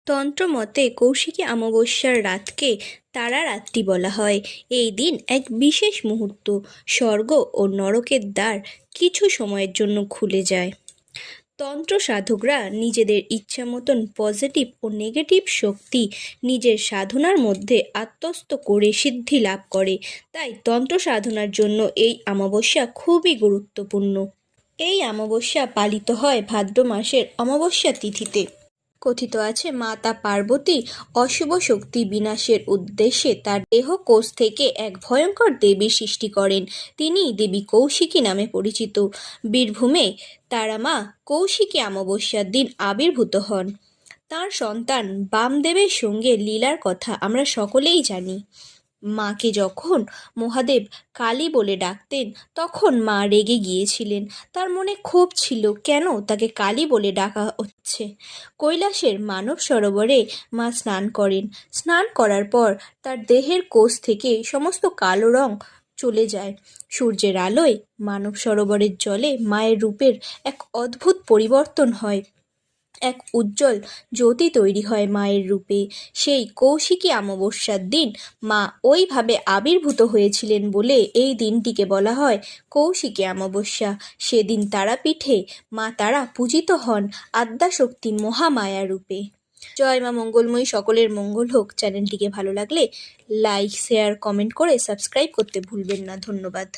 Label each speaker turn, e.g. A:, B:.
A: তন্ত্রমতে কৌশিকী অমাবস্যার রাতকে তারা রাত্রি বলা হয়। এই দিন এক বিশেষ মুহূর্ত, স্বর্গ ও নরকের দ্বার কিছু সময়ের জন্য খুলে যায়। তন্ত্র সাধকরা নিজেদের ইচ্ছা মতন পজিটিভ ও নেগেটিভ শক্তি নিজের সাধনার মধ্যে আত্মস্থ করে সিদ্ধি লাভ করে। তাই তন্ত্র সাধনার জন্য এই অমাবস্যা খুবই গুরুত্বপূর্ণ। এই অমাবস্যা পালিত হয় ভাদ্র মাসের অমাবস্যা তিথিতে। কথিত আছে মাতা পার্বতী অশুভ শক্তি বিনাশের উদ্দেশ্যে তার দেহকোষ থেকে এক ভয়ঙ্কর দেবীর সৃষ্টি করেন। তিনি দেবী কৌশিকী নামে পরিচিত। বীরভূমে তারা মা কৌশিকী অমাবস্যার দিন আবির্ভূত হন। তার সন্তান বামদেবের সঙ্গে লীলার কথা আমরা সকলেই জানি। মাকে যখন মহাদেব কালী বলে ডাকতেন তখন মা রেগে গিয়েছিলেন। তার মনে ক্ষোভ ছিল, কেন তাকে কালী বলে ডাকা হচ্ছে। কৈলাসের মানব সরোবরে মা স্নান করেন। স্নান করার পর তার দেহের কোষ থেকে সমস্ত কালো রং চলে যায়। সূর্যের আলোয় মানব সরোবরের জলে মায়ের রূপের এক অদ্ভুত পরিবর্তন হয়। এক উজ্জ্বল জ্যোতি তৈরি হয় মায়ের রূপে। সেই কৌশিকী অমাবস্যার দিন মা ওইভাবে আবির্ভূত হয়েছিলেন বলে এই দিনটিকে বলা হয় কৌশিকী অমাবস্যা। সেদিন তারাপীঠে মা তারা পূজিত হন আদ্যাশক্তি মহামায়া রূপে। জয় মা মঙ্গলময়ী, সকলের মঙ্গল হোক। চ্যানেলটিকে ভালো লাগলে লাইক, শেয়ার, কমেন্ট করে সাবস্ক্রাইব করতে ভুলবেন না। ধন্যবাদ।